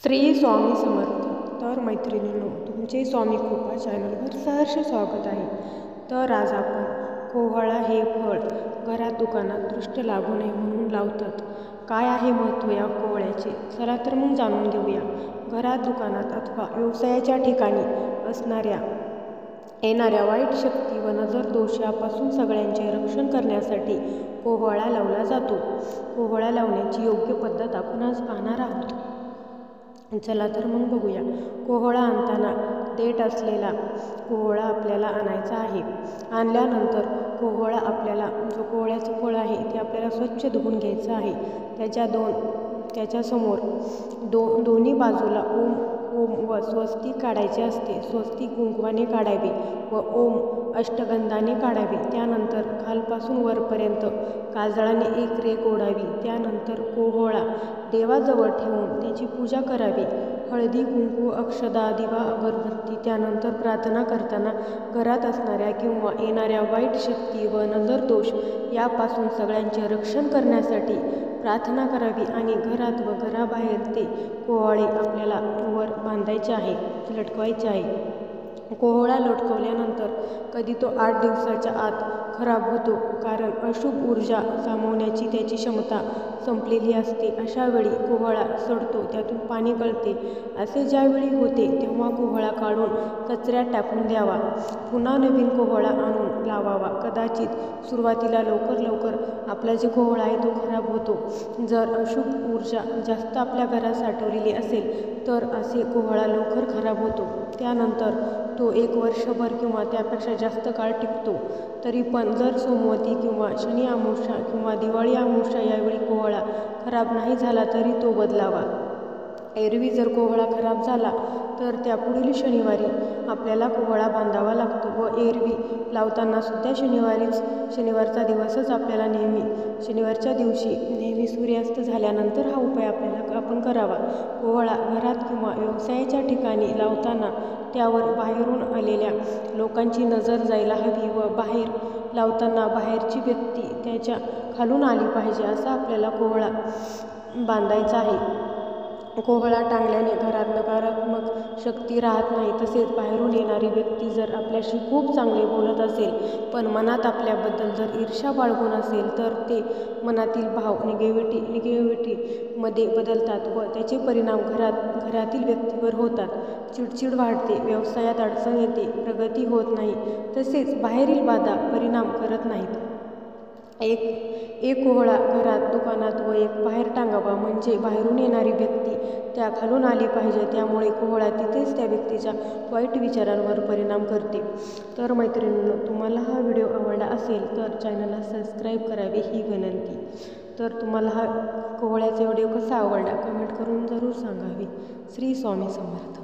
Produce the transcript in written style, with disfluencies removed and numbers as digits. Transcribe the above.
श्री स्वामी समर्थ. तर मैत्रिणींनो, तुमचे स्वामी कृपा चॅनलवर सहर्ष स्वागत आहे. तर आज आपण कोहळा हे फळ घरात दुकानात दृष्ट लागू नये म्हणून लावतात. काय आहे महत्त्व या कोहळ्याचे? चला तर मग जाणून घेऊया. घरात दुकानात अथवा व्यवसायाच्या ठिकाणी येणाऱ्या वाईट शक्ती व नजर दोष यापासून सगळ्यांचे रक्षण करण्यासाठी कोहळा लावला जातो. कोहळा लावण्याची योग्य पद्धत आपण आज पाहणार आहोत. चला तर मग बघूया. कोहळा आणताना देठ असलेला कोहळा आपल्याला आणायचा आहे. आणल्यानंतर जो कोहळ्याचं फळ आहे ते आपल्याला स्वच्छ धुवून घ्यायचं आहे. त्याच्यासमोर दोन्ही बाजूला ओम व स्वस्तिक काढायचे असते. स्वस्तिक कुंकवाने काढावे व ओम अष्टगंधाने काढावे. त्यानंतर खालपासून वरपर्यंत काजळाने एक रेघ ओढावी. त्यानंतर कोहळा देवाजवळ ठेवून त्याची पूजा करावी. हळदी कुंकू अक्षदा दिवा अगरबत्ती. त्यानंतर प्रार्थना करताना घरात असणाऱ्या किंवा येणाऱ्या वाईट शक्ती व नजरदोष यापासून सगळ्यांचे रक्षण करण्यासाठी प्रार्थना करावी आणि घरात व घराबाहेर ते कोहळे आपल्याला वर बांधायचे आहे, लटकवायचे आहे. कोहळा लटकवल्यानंतर कधी तो 8 दिवसाच्या आत खराब होतो, कारण अशुभ ऊर्जा सामावण्याची त्याची क्षमता संपलेली असते. अशा वेळी कोहळा सडतो, त्यातून पाणी गळते. असे ज्यावेळी होते तेव्हा कोहळा काढून कचऱ्यात टाकून द्यावा. पुन्हा नवीन कोहळा आणून लावावा. कदाचित सुरुवातीला लवकर आपला जे कोहळा आहे तो खराब होतो. जर अशुभ ऊर्जा जास्त आपल्या घरात साठवलेली असेल तर असे कोहळा लवकर खराब होतो. त्यानंतर तो 1 वर्षभर किंवा त्यापेक्षा जास्त काळ टिकतो. तरी पण जर सोमवती किंवा शनी अमावस्या किंवा दिवाळी अमावस्या यावेळी कोहळा खराब नाही झाला तरी तो बदलावा. एरवी जर कोहळा खराब झाला तर त्या पुढील शनिवारी आपल्याला कोहळा बांधावा लागतो व एरवी लावताना सुद्धा शनिवारचा दिवसच आपल्याला शनिवारच्या दिवशी नेहमी सूर्यास्त झाल्यानंतर हा उपाय आपण करावा. कोहळा घरात किंवा व्यवसायाच्या ठिकाणी लावताना त्यावर बाहेरून आलेल्या लोकांची नजर जायला हवी व बाहेर लावताना बाहेरची व्यक्ती त्याच्या खालून आली पाहिजे असा आपल्याला कोहळा बांधायचा आहे. कोहळा टांगल्याने घरात नकारात्मक शक्ती राहत नाही. तसेच बाहेरून येणारी व्यक्ती जर आपल्याशी खूप चांगले बोलत असेल पण मनात आपल्याबद्दल जर ईर्ष्या बाळगून असेल तर ते मनातील भाव निगेटिव्हिटीमध्ये बदलतात व त्याचे परिणाम घरातील व्यक्तीवर होतात. चिडचिड वाढते, व्यवसायात अडचण येते, प्रगती होत नाही. तसेच बाहेरील बाधा परिणाम करत नाहीत. एक कोहळा घरात दुकानात व एक बाहेर टांगावा, म्हणजे बाहेरून येणारी व्यक्ती त्या खालून आली पाहिजे. त्यामुळे कोहळा तिथेच त्या व्यक्तीच्या वाईट विचारांवर परिणाम करते. तर मैत्रिणींनो, तुम्हाला हा व्हिडिओ आवडला असेल तर चॅनलला सबस्क्राईब करावे ही विनंती. तर तुम्हाला हा कोहळ्याचा व्हिडिओ कसा आवडला कमेंट करून जरूर सांगावे. श्री स्वामी समर्थ.